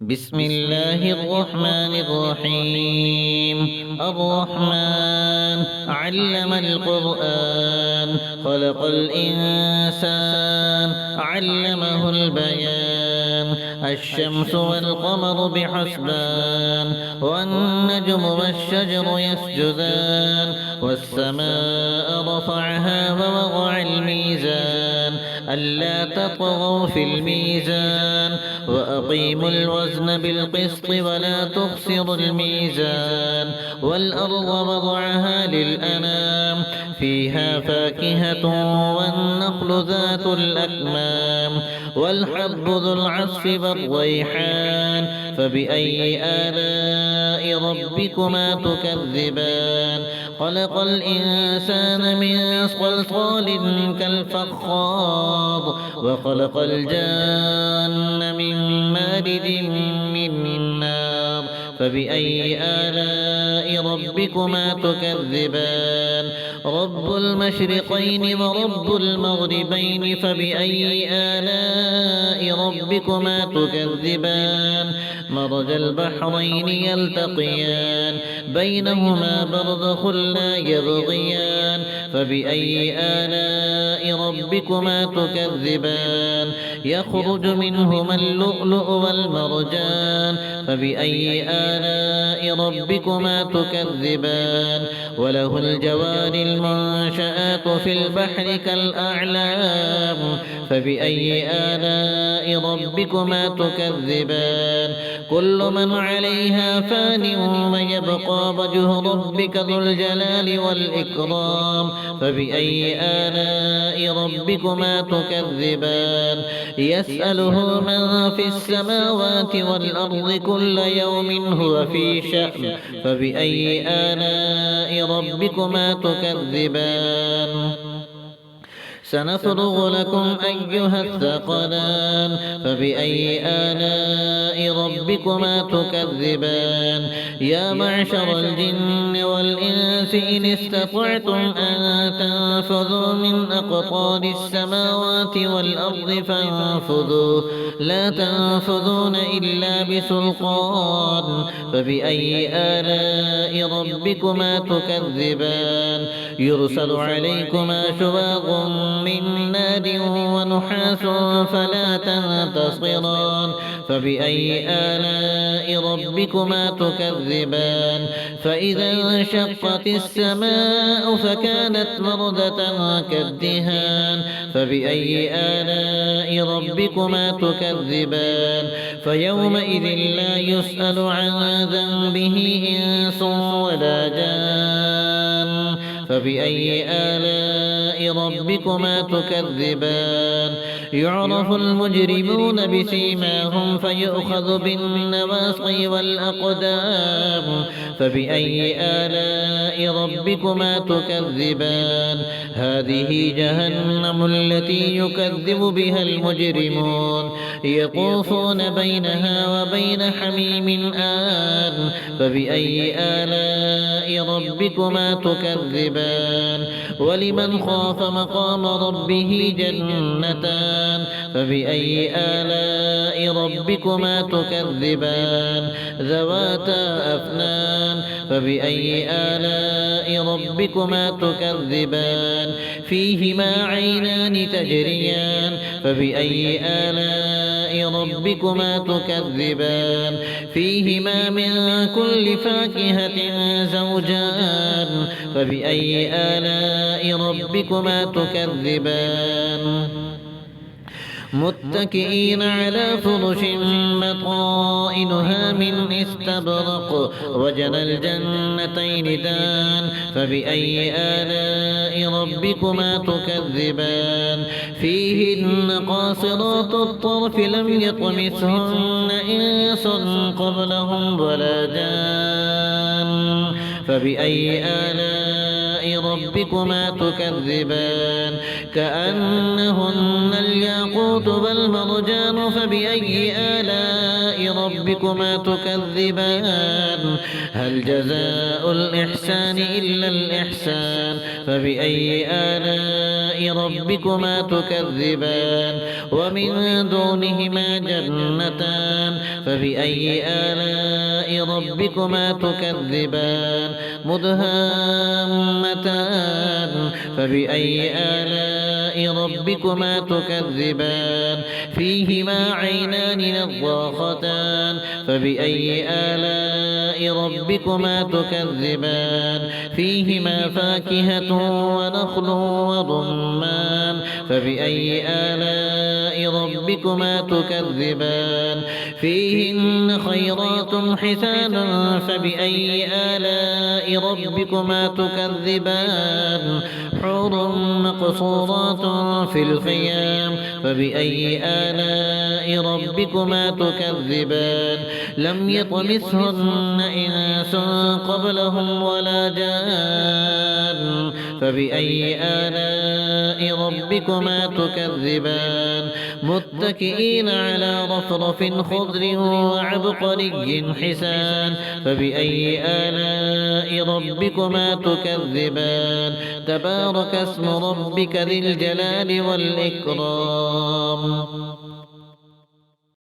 بسم الله الرحمن الرحيم. الرحمن علم القرآن، خلق الإنسان علمه البيان. الشمس والقمر بحسبان، والنجم والشجر يسجدان. والسماء رفعها ووضع الميزان، ألا تطغوا في الميزان، وأقيموا الوزن بالقسط ولا تخسروا الميزان. والأرض وضعها للأنام، فيها فاكهة والنخل ذات الأكمام، والحب ذو العصف والريحان. فبأي آلاء ربكما تكذبان؟ خلق الإنسان من صلصال كالفخار، وخلق الجان من مارد من نار. فبأي آلاء ربكما تكذبان؟ رب المشرقين ورب المغربين، فبأي آلاء ربكما تكذبان؟ مرج البحرين يلتقيان، بينهما برزخ لا يبغيان. فبأي آلاء ربكما تكذبان؟ يخرج منهما اللؤلؤ والمرجان. فبأي آلاء ربكما تكذبان؟ وله الجوار المنشآت في البحر كالأعلام. فبأي آلاء ربكما تكذبان؟ كل من عليها فان، ويبقى وجه ربك ذو الجلال والإكرام. فبأي آلاء ربكما تكذبان؟ يسأله من في السماوات والأرض كل يوم هو في شأن. فبأي آلاء ربكما تكذبان؟ سنفرغ لكم أيها الثقلان. فبأي آلاء ربكما تكذبان؟ يا معشر الجن والإنس إن استطعتم أن تنفذوا من أقطار السماوات والأرض فانفذوا، لا تنفذون إلا بسلطان. فبأي آلاء ربكما تكذبان؟ يرسل عليكما شواظ من نار ونحاس فلا تنتصران. فبأي آلاء ربكما تكذبان؟ فإذا انشقت السماء فكانت وردة كالدهان. فبأي آلاء ربكما تكذبان؟ فيومئذ لا يسأل عن ذنبه إنس ولا جان. فبأي آلاء ربكما تكذبان؟ يعرف المجرمون بسيماهم فيؤخذ بالنواصي والأقدام. فبأي آلاء ربكما تكذبان؟ هذه جهنم التي يكذب بها المجرمون، يطوفون بينها وبين حميم آن. فبأي آلاء ربكما تكذبان؟ ولمن خاف مقام ربه جنتان. فبأي آلاء ربكما تكذبان؟ ذواتا أفنان. فبأي آلاء ربكما تكذبان؟ فيهما عينان تجريان. فبأي آلاء ربكما تكذبان؟ فيهما من كل فاكهة زوجان. فبأي آلاء ربكما تكذبان؟ متكئين على فرش بطائنها من استبرق، وجنى الجنتين دان. فبأي آلاء ربكما تكذبان؟ فيهن قاصرات الطرف لم يطمثهن إنس قبلهم ولا جان. فبأي آلاء ربكما تكذبان؟ كأنهن الياقوت والمرجان. فبأي آلاء ربكما تكذبان هل جزاء الإحسان إلا الإحسان فبأي آلاء ربكما تكذبان ومن دونهما جنتان فبأي آلاء ربكما تكذبان مدهامتان فبأي آلاء ربكما تكذبان فيهما عينان نضاختان فبأي آلاء ربكما تكذبان فيهما فاكهة ونخل ورمان فبأي آلاء ربكما تكذبان فيهن خيرات حسان فبأي آلاء ربكما تكذبان حور مقصورات في الخيام فبأي آلاء ربكما تكذبان لم يطمثهن إنس قبلهم ولا جان فبأي آلاء ربكما تكذبان متكئين على رفرف خضر وعبقري حسان فبأي آلاء ربكما تكذبان تبارك اسم ربك ذي الجلال والإكرام